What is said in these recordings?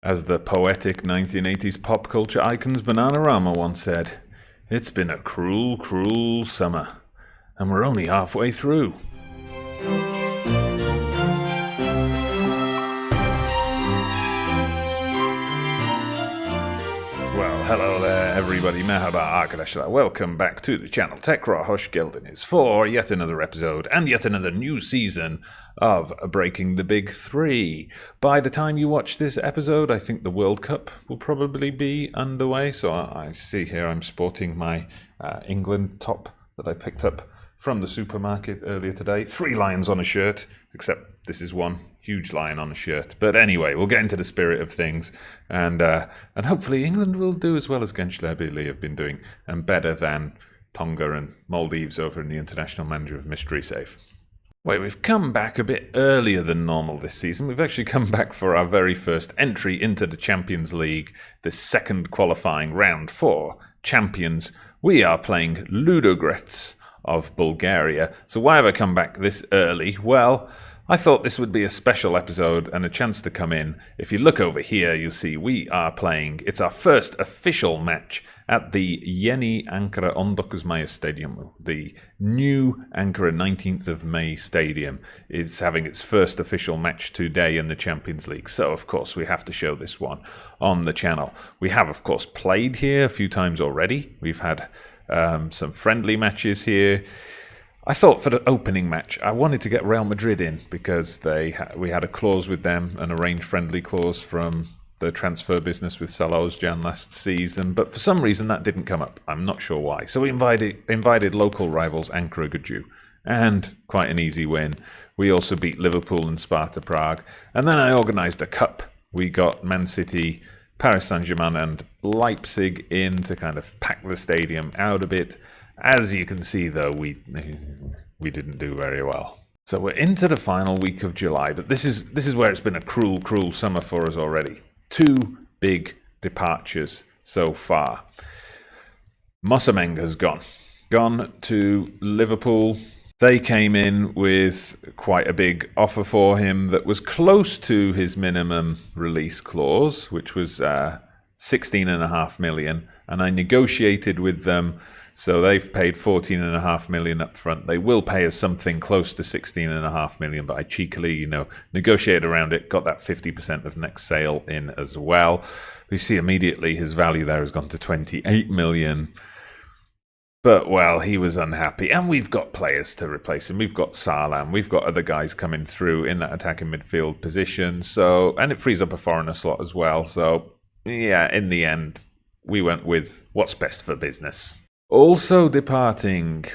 As the poetic 1980s pop culture icons Bananarama once said, "It's been a cruel, cruel summer, and we're only halfway through." Well, hello there everybody, merhaba arkadaşlar. Welcome back to the channel. Tekrar hoş geldiniz for yet another episode and yet another new season of Breaking the Big Three. By the time you watch this episode, I think the World Cup will probably be underway. So I see here I'm sporting my England top that I picked up from the supermarket earlier today. 3 lions on a shirt, except this is one huge lion on a shirt. But anyway, we'll get into the spirit of things, and hopefully England will do as well as Genclerbirligi have been doing, and better than Tonga and Maldives over in the International Manager of Mystery Safe. Wait, we've come back a bit earlier than normal this season. We've actually come back for our very first entry into the Champions League, the second qualifying round for champions. We are playing Ludogrets of Bulgaria. So why have I come back this early? Well, I thought this would be a special episode and a chance to come in. If you look over here, you'll see we are playing. It's our first official match at the Yeni Ankara 19 Mayıs Stadium. The new Ankara 19th of May Stadium is having its first official match today in the Champions League. So, of course, we have to show this one on the channel. We have, of course, played here a few times already. We've had some friendly matches here. I thought for the opening match, I wanted to get Real Madrid in because we had a clause with them, an arranged friendly clause from the transfer business with Salah Özcan last season, but for some reason that didn't come up. I'm not sure why. So we invited local rivals Ankara Gücü, and quite an easy win. We also beat Liverpool and Sparta Prague, and then I organised a cup. We got Man City, Paris Saint-Germain and Leipzig in to kind of pack the stadium out a bit. As you can see, though, we didn't do very well. So we're into the final week of July, but this is where it's been a cruel, cruel summer for us already. 2 big departures so far. Mosamenga's gone to Liverpool. They came in with quite a big offer for him that was close to his minimum release clause, which was 16.5 million, and I negotiated with them. So they've paid 14.5 million up front. They will pay us something close to 16.5 million, but I cheekily, negotiated around it, got that 50% of next sale in as well. We see immediately his value there has gone to 28 million. But, well, he was unhappy. And we've got players to replace him. We've got Salah, and we've got other guys coming through in that attacking midfield position. So, and it frees up a foreigner slot as well. So, yeah, in the end, we went with what's best for business. Also departing,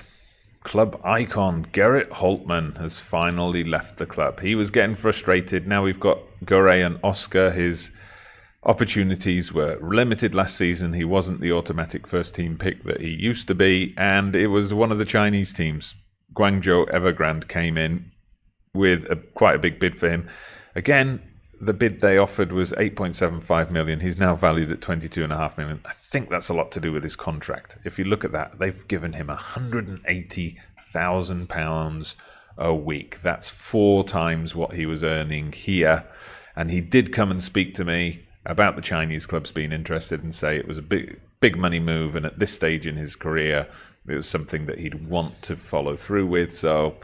club icon Gerrit Holtman has finally left the club. He was getting frustrated. Now we've got Gore and Oscar. His opportunities were limited last season. He wasn't the automatic first-team pick that he used to be, and it was one of the Chinese teams. Guangzhou Evergrande came in with quite a big bid for him. Again, the bid they offered was 8.75 million. He's now valued at 22.5 million. I think that's a lot to do with his contract. If you look at that, they've given him £180,000 a week. That's 4 times what he was earning here. And he did come and speak to me about the Chinese clubs being interested and say it was a big money move. And at this stage in his career, it was something that he'd want to follow through with. So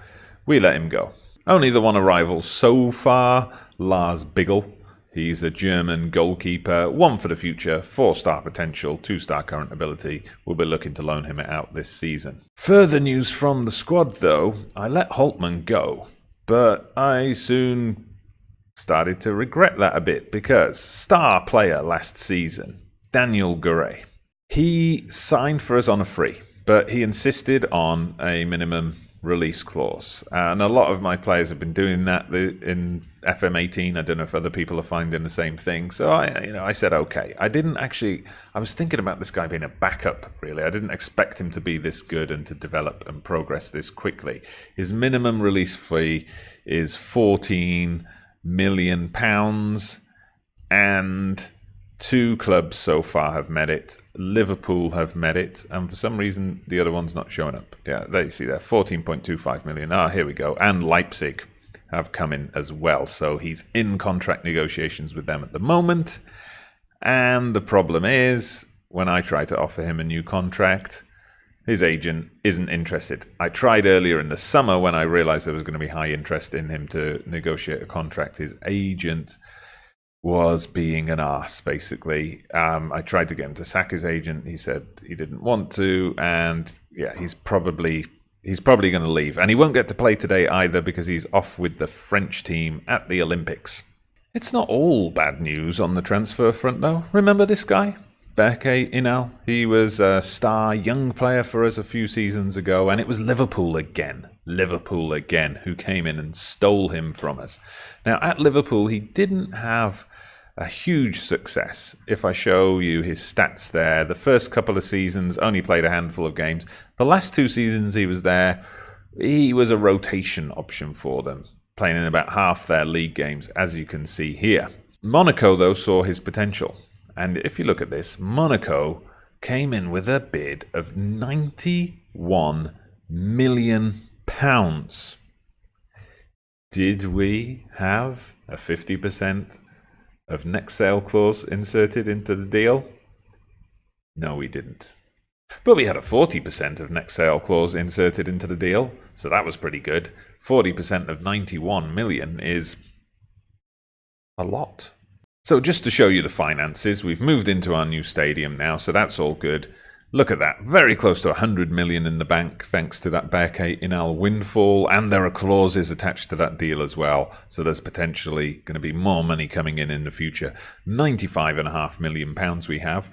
we let him go. Only the one arrival so far, Lars Bigel. He's a German goalkeeper, 1 for the future, 4-star potential, 2-star current ability. We'll be looking to loan him out this season. Further news from the squad, though. I let Holtman go, but I soon started to regret that a bit because star player last season, Daniel Gore, he signed for us on a free, but he insisted on a minimum release clause, and a lot of my players have been doing that in FM18. I don't know if other people are finding the same thing. So I said okay. I was thinking about this guy being a backup, really. I didn't expect him to be this good and to develop and progress this quickly. His minimum release fee is £14 million, and 2 clubs so far have met it. Liverpool have met it, and for some reason the other one's not showing up. Yeah, there you see there, 14.25 million. Here we go. And Leipzig have come in as well. So he's in contract negotiations with them at the moment. And the problem is, when I try to offer him a new contract, his agent isn't interested. I tried earlier in the summer when I realized there was going to be high interest in him to negotiate a contract. His agent was being an arse, basically. I tried to get him to sack his agent. He said he didn't want to, and yeah, he's probably going to leave. And he won't get to play today either because he's off with the French team at the Olympics. It's not all bad news on the transfer front, though. Remember this guy? Berke Inal. He was a star young player for us a few seasons ago, and it was Liverpool again, who came in and stole him from us. Now, at Liverpool, he didn't have a huge success. If I show you his stats there, the first couple of seasons only played a handful of games. The last 2 seasons he was there, he was a rotation option for them, playing in about half their league games, as you can see here. Monaco, though, saw his potential. And if you look at this, Monaco came in with a bid of £91 million. Did we have a 50% of next sale clause inserted into the deal? No, we didn't. But we had a 40% of next sale clause inserted into the deal, so that was pretty good. 40% of 91 million is a lot. So just to show you the finances, we've moved into our new stadium now, so that's all good. Look at that, very close to 100 million in the bank, thanks to that Berke Inal windfall, and there are clauses attached to that deal as well, so there's potentially going to be more money coming in the future. £95.5 million we have.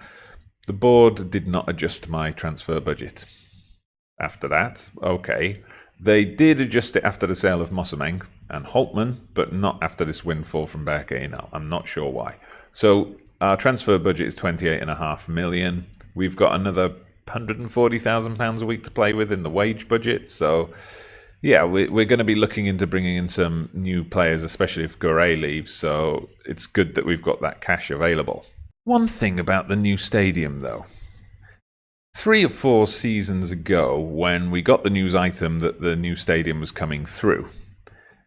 The board did not adjust my transfer budget. After that, okay, they did adjust it after the sale of Mossameng and Holtman, but not after this windfall from Berke Inal. I'm not sure why. So our transfer budget is 28.5 million. We've got another £140,000 a week to play with in the wage budget. So yeah, we're going to be looking into bringing in some new players, especially if Gore leaves. So it's good that we've got that cash available. One thing about the new stadium, though. 3 or 4 seasons ago, when we got the news item that the new stadium was coming through,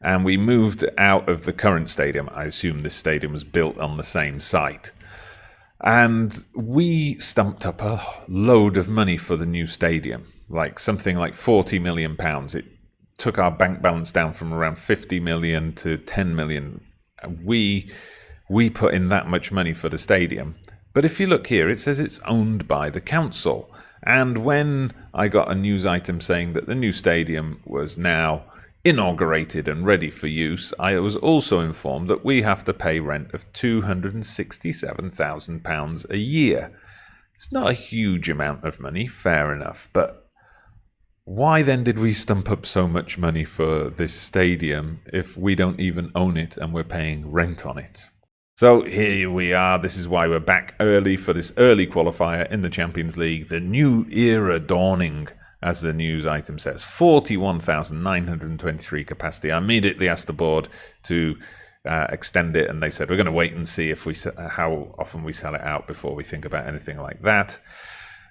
and we moved out of the current stadium, I assume this stadium was built on the same site, and we stumped up a load of money for the new stadium, like something like £40 million. It took our bank balance down from around 50 million to 10 million. We put in that much money for the stadium. But if you look here, it says it's owned by the council. And when I got a news item saying that the new stadium was now inaugurated and ready for use, I was also informed that we have to pay rent of £267,000 a year. It's not a huge amount of money, fair enough, but why then did we stump up so much money for this stadium if we don't even own it and we're paying rent on it? So here we are. This is why we're back early for this early qualifier in the Champions League. The new era dawning, as the news item says. 41,923 capacity. I immediately asked the board to extend it, and they said we're going to wait and see if how often we sell it out before we think about anything like that.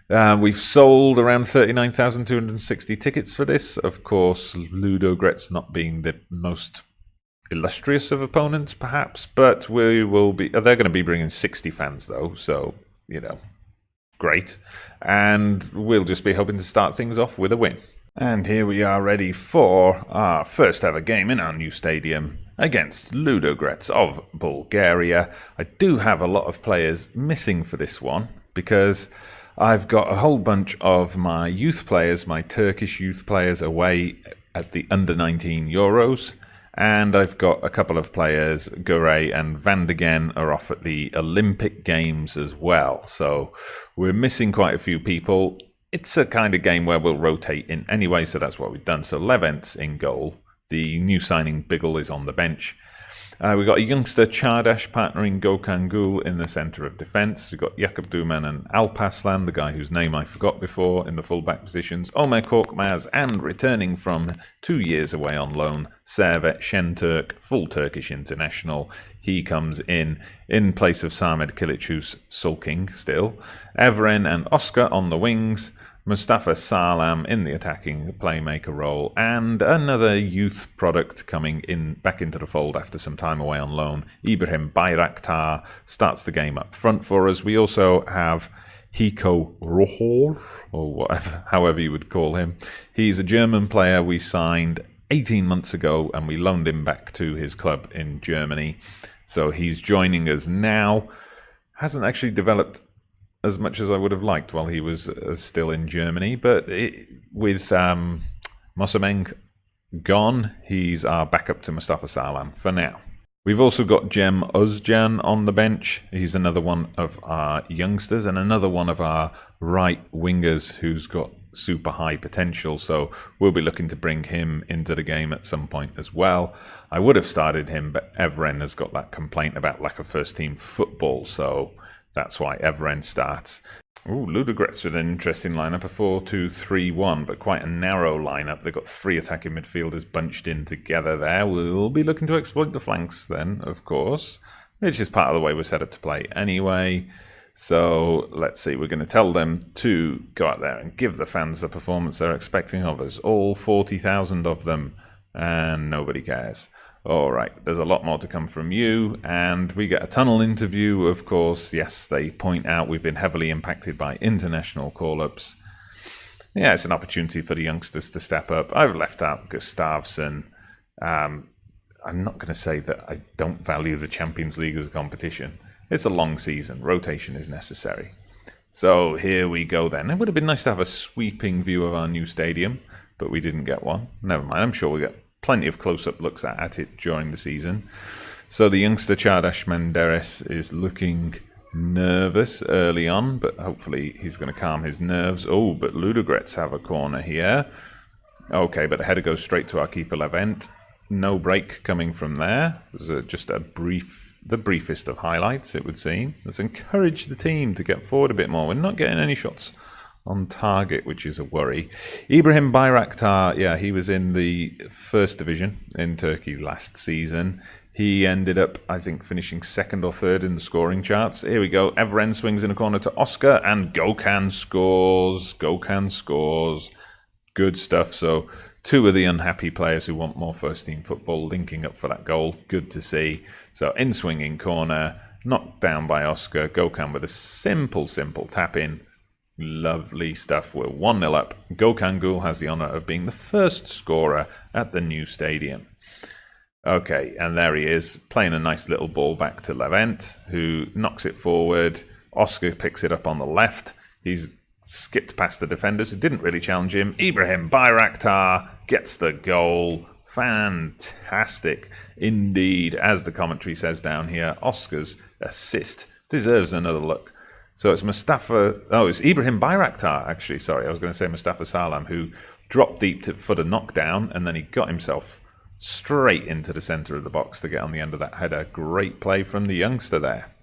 We've sold around 39,260 tickets for this. Of course, Ludogrets not being the most illustrious of opponents, perhaps, but we will be. They're going to be bringing 60 fans, though, so you know, great. And we'll just be hoping to start things off with a win. And here we are, ready for our first ever game in our new stadium against Ludogrets of Bulgaria. I do have a lot of players missing for this one because I've got a whole bunch of my youth players, my Turkish youth players, away at the under-19 Euros. And I've got a couple of players, Gore and Van de Gen, are off at the Olympic Games as well. So we're missing quite a few people. It's a kind of game where we'll rotate in anyway, so that's what we've done. So Levent's in goal. The new signing Biggle is on the bench. We've got a youngster Chardash partnering Gökhan Gül in the centre of defence. We've got Jakub Duman and Alpaslan, the guy whose name I forgot before, in the full-back positions. Ömer Korkmaz, and returning from 2 years away on loan, Servet Şentürk, full Turkish international. He comes in place of Samet Kilic, who's sulking still. Evren and Oscar on the wings. Mustafa Salam in the attacking playmaker role, and another youth product coming in back into the fold after some time away on loan. Ibrahim Bayraktar starts the game up front for us. We also have Hiko Rohor, or whatever, however you would call him. He's a German player we signed 18 months ago, and we loaned him back to his club in Germany. So he's joining us now. Hasn't actually developed as much as I would have liked while he was still in Germany, but with Mosameng gone, he's our backup to Mustafa Salam for now. We've also got Cem Özcan on the bench. He's another one of our youngsters and another one of our right wingers who's got super high potential, so we'll be looking to bring him into the game at some point as well. I would have started him, but Evren has got that complaint about lack of first team football, so that's why Evren starts. Ooh, Ludogrets with an interesting lineup, a 4-2-3-1, but quite a narrow lineup. They've got three attacking midfielders bunched in together there. We'll be looking to exploit the flanks then, of course, which is part of the way we're set up to play anyway. So let's see, we're going to tell them to go out there and give the fans the performance they're expecting of us. All 40,000 of them, and nobody cares. All right, there's a lot more to come from you, and we get a tunnel interview, of course. Yes, they point out we've been heavily impacted by international call-ups. Yeah, it's an opportunity for the youngsters to step up. I've left out Gustavsson. I'm not going to say that I don't value the Champions League as a competition. It's a long season. Rotation is necessary. So here we go then. It would have been nice to have a sweeping view of our new stadium, but we didn't get one. Never mind, I'm sure we get plenty of close-up looks at it during the season. So the youngster Chardash Menderes is looking nervous early on, but hopefully he's going to calm his nerves. Oh, but Ludogrets have a corner here. Okay, but the header goes straight to our keeper Levent. No break coming from there. It was just the briefest of highlights, it would seem. Let's encourage the team to get forward a bit more. We're not getting any shots on target, which is a worry. Ibrahim Bayraktar, yeah, he was in the first division in Turkey last season. He ended up, I think, finishing second or third in the scoring charts. Here we go. Evren swings in a corner to Oscar, and Gökhan scores. Gökhan scores. Good stuff. So two of the unhappy players who want more first-team football linking up for that goal. Good to see. So in-swinging corner, knocked down by Oscar. Gökhan with a simple tap-in. Lovely stuff. We're 1-0 up. Gökhan Gül has the honour of being the first scorer at the new stadium. Okay, and there he is, playing a nice little ball back to Levent, who knocks it forward. Oscar picks it up on the left. He's skipped past the defenders who didn't really challenge him. Ibrahim Bayraktar gets the goal. Fantastic indeed. As the commentary says down here, Oscar's assist deserves another look. So it's it's Ibrahim Bayraktar, actually. Sorry, I was going to say Mustafa Salam, who dropped deep for the knockdown, and then he got himself straight into the centre of the box to get on the end of that header. Great play from the youngster there.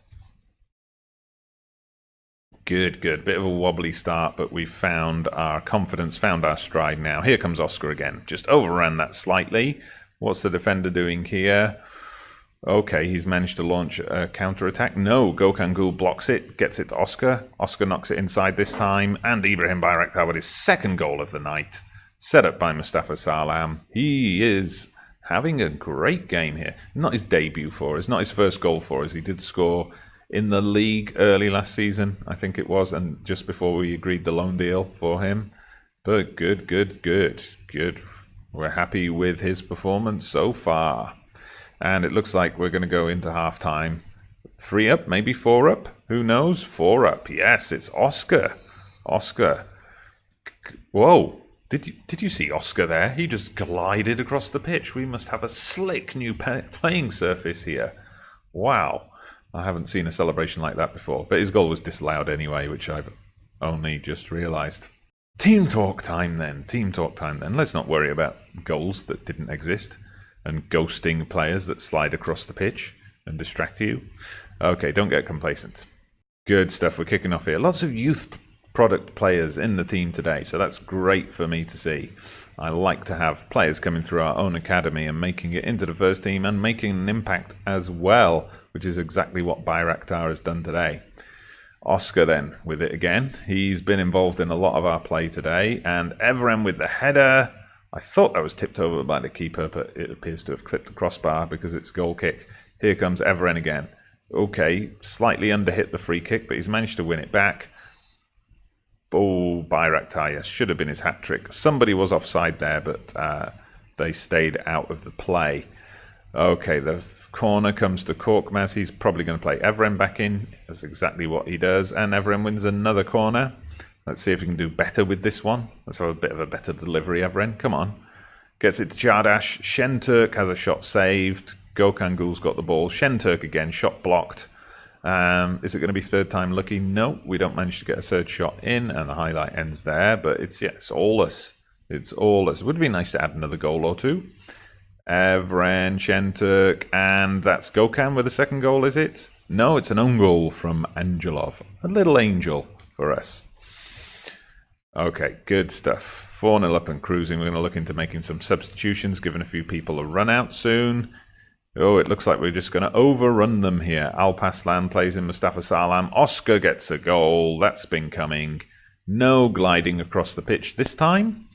Good. Bit of a wobbly start, but we found our confidence, found our stride now. Here comes Oscar again. Just overran that slightly. What's the defender doing here? Okay, he's managed to launch a counter-attack. No, Gökhan Gül blocks it, gets it to Oscar. Oscar knocks it inside this time, and Ibrahim Bayraktar with his second goal of the night. Set up by Mustafa Salam. He is having a great game here. Not his debut for us, not his first goal for us. He did score in the league early last season, I think it was, and just before we agreed the loan deal for him. But good. We're happy with his performance so far. And it looks like we're going to go into half-time. 3 up, maybe 4 up. Who knows? 4 up. Yes, it's Oscar. Oscar. Whoa. Did you see Oscar there? He just glided across the pitch. We must have a slick new playing surface here. Wow. I haven't seen a celebration like that before. But his goal was disallowed anyway, which I've only just realised. Team talk time then. Let's not worry about goals that didn't exist and ghosting players that slide across the pitch and distract you. Okay, don't get complacent. Good stuff. We're kicking off here. Lots of youth product players in the team today, so that's great for me to see. I like to have players coming through our own academy and making it into the first team and making an impact as well, which is exactly what Bayraktar has done today. Oscar then with it again. He's been involved in a lot of our play today. And Evren with the header. I thought that was tipped over by the keeper, but it appears to have clipped the crossbar because it's a goal kick. Here comes Evren again. Okay, slightly underhit the free kick, but he's managed to win it back. Oh, Bayraktar, yes, should have been his hat-trick. Somebody was offside there, but they stayed out of the play. Okay, the corner comes to Korkmaz. He's probably going to play Evren back in. That's exactly what he does. And Evren wins another corner. Let's see if we can do better with this one. Let's have a bit of a better delivery, Evren. Come on. Gets it to Çağdaş. Şentürk has a shot saved. Gökhan Gül's got the ball. Şentürk again, shot blocked. Is it going to be third time lucky? No, we don't manage to get a third shot in, and the highlight ends there. But it's all us. It's all us. It would be nice to add another goal or two. Evren, Şentürk, and that's Gökhan with the second goal, is it? No, it's an own goal from Angelov. A little angel for us. Okay, good stuff. 4-0 up and cruising. We're going to look into making some substitutions, giving a few people a run out soon. Oh, it looks like we're just going to overrun them here. Alparslan plays in Mustafa Salam. Oscar gets a goal. That's been coming. No gliding across the pitch this time.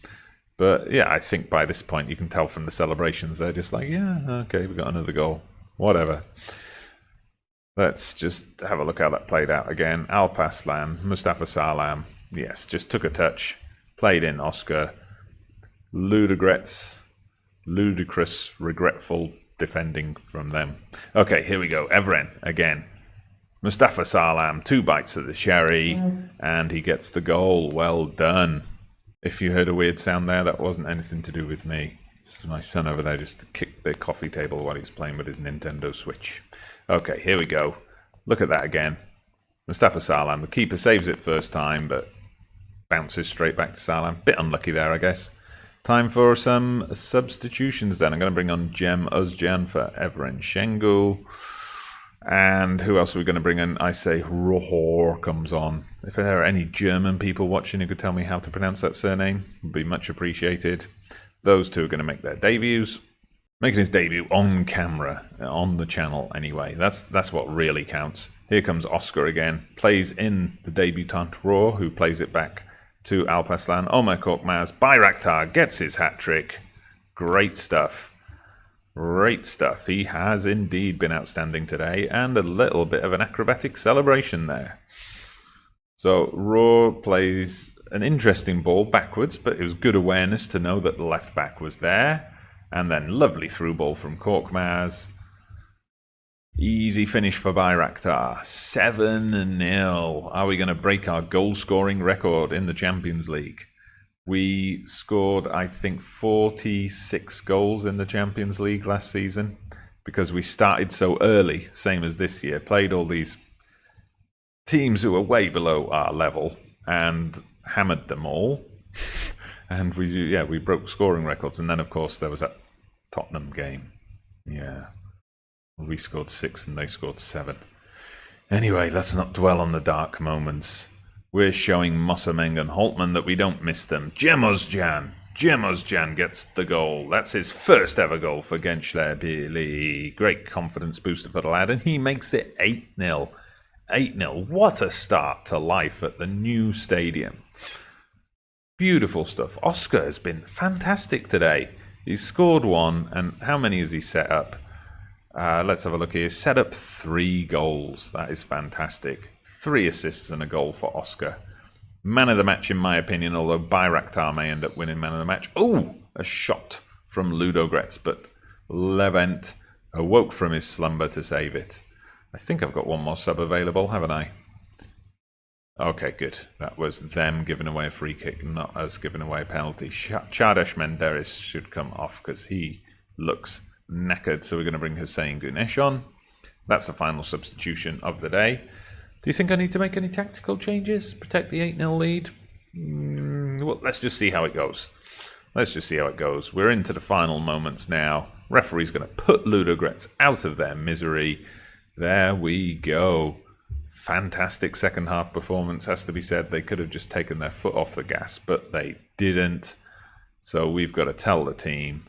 But yeah, I think by this point you can tell from the celebrations, they're just like, yeah, okay, we got another goal. Whatever. Let's just have a look how that played out again. Alparslan, Mustafa Salam. Yes, just took a touch. Played in Oscar. Ludogrets. Ludicrous, regretful defending from them. Okay, here we go. Evren again. Mustafa Salam, 2 bites of the cherry, and he gets the goal. Well done. If you heard a weird sound there, that wasn't anything to do with me. This is my son over there just kicked the coffee table while he's playing with his Nintendo Switch. Okay, here we go. Look at that again. Mustafa Salam, the keeper saves it first time, but bounces straight back to Salam. Bit unlucky there, I guess. Time for some substitutions then. I'm going to bring on Cem Özcan for Evren Şengül. And who else are we going to bring in? I say Rohor comes on. If there are any German people watching who could tell me how to pronounce that surname, would be much appreciated. Those two are going to make their debuts. Making his debut on camera, on the channel anyway. That's what really counts. Here comes Oscar again. Plays in the debutant Rohr, who plays it back to Alparslan. Ömer Korkmaz. Bayraktar gets his hat-trick. Great stuff. Great stuff. He has indeed been outstanding today, and a little bit of an acrobatic celebration there. So Rohr plays an interesting ball backwards, but it was good awareness to know that the left back was there. And then lovely through ball from Korkmaz. Easy finish for Bayraktar. 7-0. Are we going to break our goal-scoring record in the Champions League? We scored, I think, 46 goals in the Champions League last season because we started so early, same as this year. Played all these teams who were way below our level and hammered them all. And we broke scoring records. And then, of course, there was that Tottenham game. Yeah. We scored 6 and they scored 7. Anyway, let's not dwell on the dark moments. We're showing Mossameng and Holtman that we don't miss them. Cem Özcan. Cem Özcan gets the goal. That's his first ever goal for Genclerbirligi. Great confidence booster for the lad. And he makes it 8-0. 8-0. What a start to life at the new stadium. Beautiful stuff. Oscar has been fantastic today. He's scored 1, and how many has he set up? Let's have a look here. Set up 3 goals. That is fantastic. 3 assists and a goal for Oscar. Man of the match, in my opinion, although Bayraktar may end up winning man of the match. Oh, a shot from Ludogrets, but Levent awoke from his slumber to save it. I think I've got one more sub available, haven't I? Okay, good. That was them giving away a free kick, not us giving away a penalty. Çağdaş Menderes should come off because he looks knackered. So we're going to bring Hüseyin Güneş on. That's the final substitution of the day. Do you think I need to make any tactical changes? Protect the 8-0 lead? Well, let's just see how it goes. Let's just see how it goes. We're into the final moments now. Referee's going to put Ludogrets out of their misery. There we go. Fantastic second half performance, has to be said. They could have just taken their foot off the gas, but they didn't. So we've got to tell the team,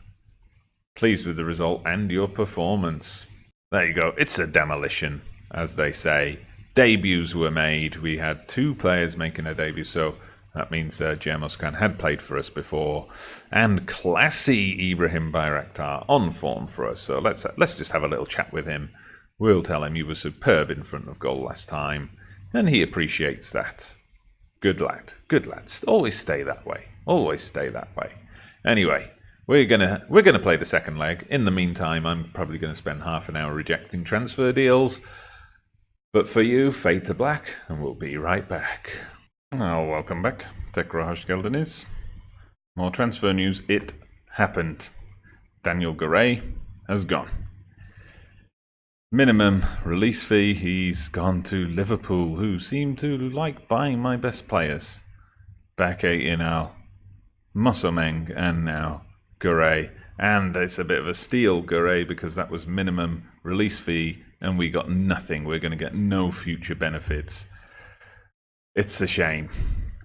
pleased with the result and your performance. There you go. It's a demolition, as they say. debuts were made. We had 2 players making a debut, so that means Jermoskan had played for us before, and classy Ibrahim Bayraktar on form for us. So let's just have a little chat with him. We'll tell him he was superb in front of goal last time, and he appreciates that. Good lad, good lad. Always stay that way. Always stay that way. Anyway, we're gonna play the second leg. In the meantime, I'm probably gonna spend half an hour rejecting transfer deals. But for you, fade to black, and we'll be right back. Oh, welcome back. Tekrar hoş geldiniz. More transfer news. It happened. Daniel Garay has gone. Minimum release fee. He's gone to Liverpool, who seem to like buying my best players. Bake Inal, Mosomeng, and now Garay. And it's a bit of a steal, Garay, because that was minimum release fee, and we got nothing. We're going to get no future benefits. It's a shame.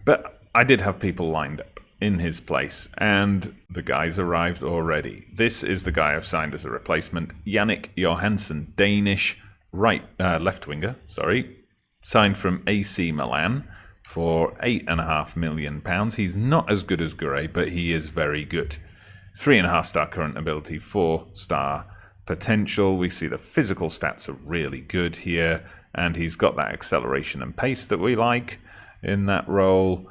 But I did have people lined up in his place, and the guy's arrived already. This is the guy I've signed as a replacement. Yannick Johansson, Danish left winger, signed from AC Milan for £8.5 million. He's not as good as Garay, but he is very good. 3.5-star current ability, 4-star potential. We see the physical stats are really good here, and he's got that acceleration and pace that we like in that role.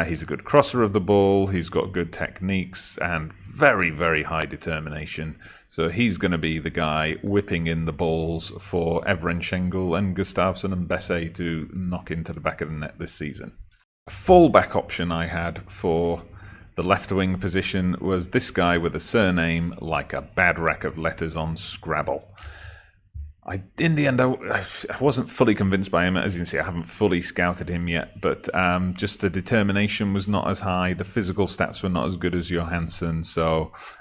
He's a good crosser of the ball. He's got good techniques and very, very high determination. So he's going to be the guy whipping in the balls for Evren Şengül and Gustafsson and Besse to knock into the back of the net this season. A fallback option I had for the left wing position was this guy with a surname like a bad rack of letters on Scrabble. In the end, I wasn't fully convinced by him. As you can see, I haven't fully scouted him yet, but just the determination was not as high. The physical stats were not as good as Johansson.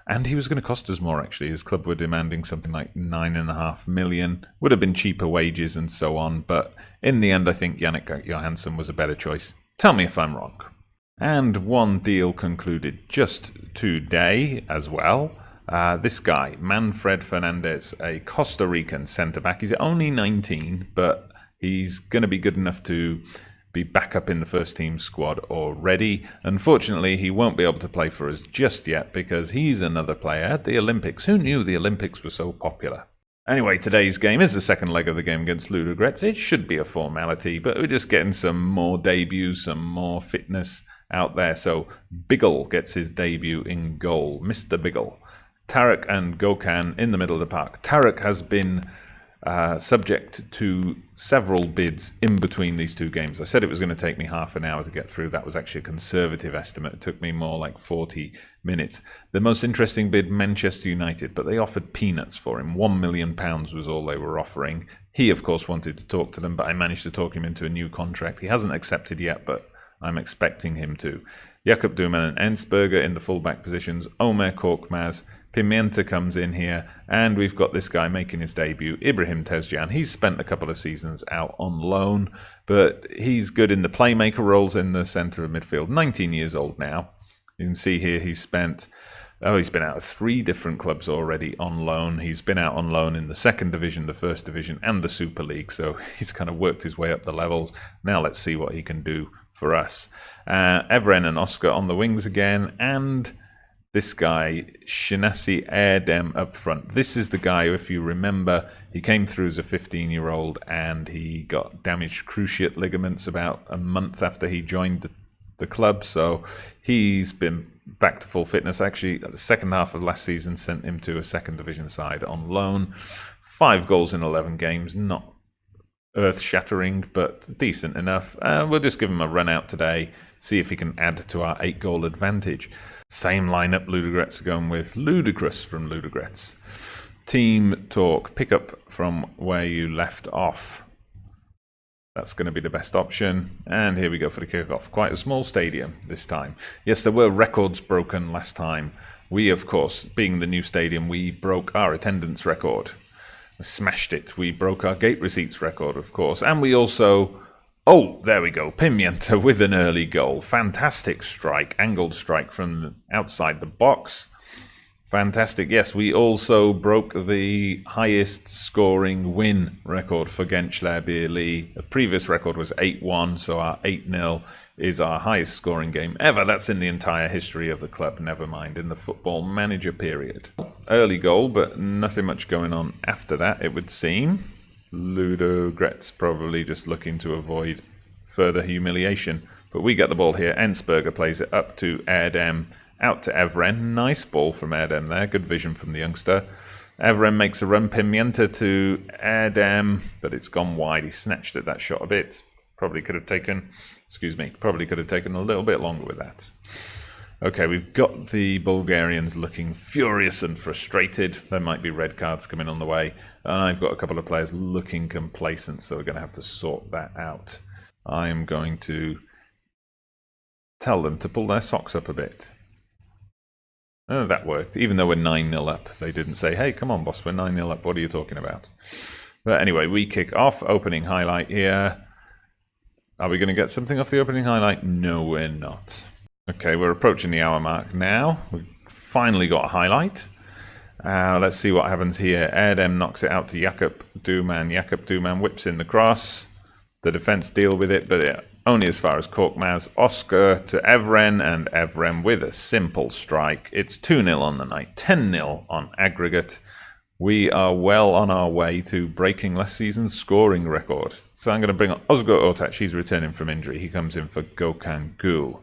And he was going to cost us more, actually. His club were demanding something like $9.5 million. Would have been cheaper wages and so on. But in the end, I think Yannick Johansson was a better choice. Tell me if I'm wrong. And one deal concluded just today as well. This guy, Manfred Fernandez, a Costa Rican centre-back. He's only 19, but he's going to be good enough to be back up in the first team squad already. Unfortunately, he won't be able to play for us just yet because he's another player at the Olympics. Who knew the Olympics were so popular? Anyway, today's game is the second leg of the game against Ludogrets. It should be a formality, but we're just getting some more debuts, some more fitness out there. So Biggle gets his debut in goal. Mr. Biggle. Tarek and Gökhan in the middle of the park. Tarek has been subject to several bids in between these two games. I said it was going to take me half an hour to get through. That was actually a conservative estimate. It took me more like 40 minutes. The most interesting bid, Manchester United, but they offered peanuts for him. £1 million was all they were offering. He, of course, wanted to talk to them, but I managed to talk him into a new contract. He hasn't accepted yet, but I'm expecting him to. Jakob Duman and Ensberger in the fullback positions. Omer Korkmaz. Pimienta comes in here, and we've got this guy making his debut, Ibrahim Tezcan. He's spent a couple of seasons out on loan, but he's good in the playmaker roles in the centre of midfield. 19 years old now. You can see here he's been out of 3 different clubs already on loan. He's been out on loan in the second division, the first division, and the Super League, so he's kind of worked his way up the levels. Now let's see what he can do for us. Evren and Oscar on the wings again, and this guy, Shinasi Erdem up front. This is the guy, if you remember, he came through as a 15-year-old and he got damaged cruciate ligaments about a month after he joined the club. So he's been back to full fitness. Actually, the second half of last season sent him to a second division side on loan. 5 goals in 11 games, not earth-shattering, but decent enough. We'll just give him a run out today, see if he can add to our 8-goal advantage. Same lineup, Ludogrets are going with Ludicrous from Ludogrets. Team talk, pick up from where you left off. That's going to be the best option. And here we go for the kickoff. Quite a small stadium this time. Yes, there were records broken last time. We, of course, being the new stadium, we broke our attendance record. We smashed it. We broke our gate receipts record, of course. And we also... Oh, there we go. Pimienta with an early goal. Fantastic strike, angled strike from outside the box. Fantastic. Yes, we also broke the highest scoring win record for Genclerbirligi. The previous record was 8-1, so our 8-0 is our highest scoring game ever. That's in the entire history of the club, never mind in the Football Manager period. Early goal, but nothing much going on after that, it would seem. Ludogrets probably just looking to avoid further humiliation. But we get the ball here. Ensberger plays it up to Erdem. Out to Evren. Nice ball from Erdem there. Good vision from the youngster. Evren makes a run. Pimienta to Erdem, but it's gone wide. He snatched at that shot a bit. Probably could have taken a little bit longer with that. Okay, we've got the Bulgarians looking furious and frustrated. There might be red cards coming on the way. And I've got a couple of players looking complacent, so we're going to have to sort that out. I'm going to tell them to pull their socks up a bit. Oh, that worked. Even though we're 9-0 up, they didn't say, hey, come on, boss, we're 9-0 up. What are you talking about? But anyway, we kick off. Opening highlight here. Are we going to get something off the opening highlight? No, we're not. Okay, we're approaching the hour mark now. We've finally got a highlight. Let's see what happens here. Erdem knocks it out to Jakob Duman. Jakob Duman whips in the cross. The defense deal with it, but only as far as Korkmaz. Oscar to Evren, and Evren with a simple strike. It's 2-0 on the night, 10-0 on aggregate. We are well on our way to breaking last season's scoring record. So I'm going to bring on Ozgur Ortac. He's returning from injury. He comes in for Gökhan Gül.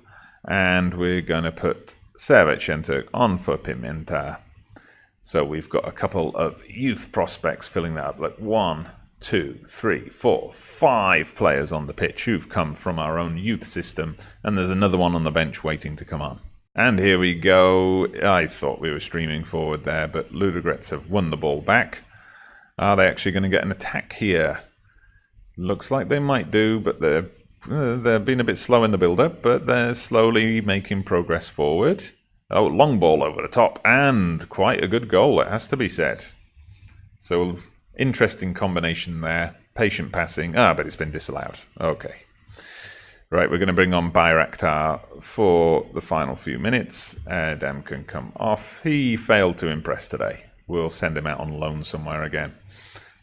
And we're going to put Servet Şentürk on for Pimienta. So we've got a couple of youth prospects filling that up. Like 1, 2, 3, 4, 5 players on the pitch who've come from our own youth system. And there's another one on the bench waiting to come on. And here we go. I thought we were streaming forward there, but Ludogrets have won the ball back. Are they actually going to get an attack here? Looks like they might do, but they're being a bit slow in the build-up, but they're slowly making progress forward. Oh, long ball over the top, and quite a good goal, it has to be said. So, interesting combination there. Patient passing. But it's been disallowed. Okay. Right, we're going to bring on Bayraktar for the final few minutes. Erdem can come off. He failed to impress today. We'll send him out on loan somewhere again.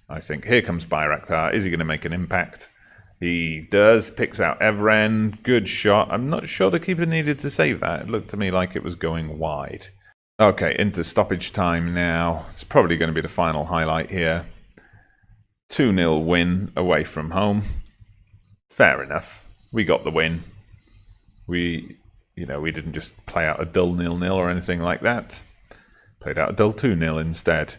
I think. Here comes Bayraktar. Is he going to make an impact? He does. Picks out Evren. Good shot. I'm not sure the keeper needed to save that. It looked to me like it was going wide. Okay, into stoppage time now. It's probably going to be the final highlight here. 2-0 win away from home. Fair enough. We got the win. We didn't just play out a dull 0-0 or anything like that. Played out a dull 2-0 instead.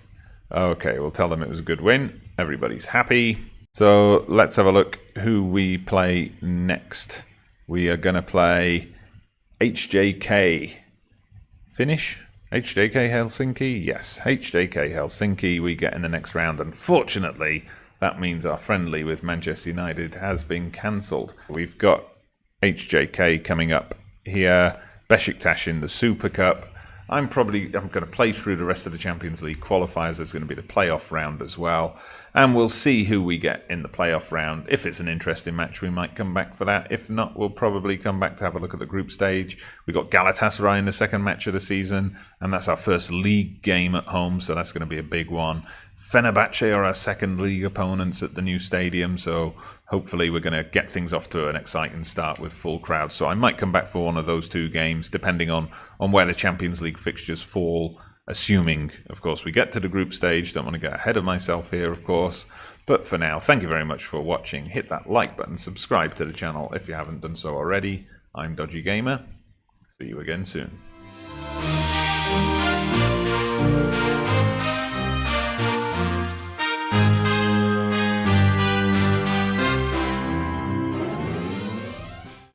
Okay, we'll tell them it was a good win. Everybody's happy. So let's have a look who we play next. We are going to play HJK. Finish? HJK Helsinki? Yes, HJK Helsinki we get in the next round. Unfortunately, that means our friendly with Manchester United has been cancelled. We've got HJK coming up here. Besiktas in the Super Cup. I'm going to play through the rest of the Champions League qualifiers. There's going to be the playoff round as well. And we'll see who we get in the playoff round. If it's an interesting match, we might come back for that. If not, we'll probably come back to have a look at the group stage. We've got Galatasaray in the second match of the season. And that's our first league game at home. So that's going to be a big one. Fenerbahce are our second league opponents at the new stadium. So hopefully we're going to get things off to an exciting start with full crowds. So I might come back for one of those two games, depending on where the Champions League fixtures fall, assuming, of course, we get to the group stage. Don't want to get ahead of myself here, of course. But for now, thank you very much for watching. Hit that like button, subscribe to the channel if you haven't done so already. I'm Dodgy Gamer. See you again soon.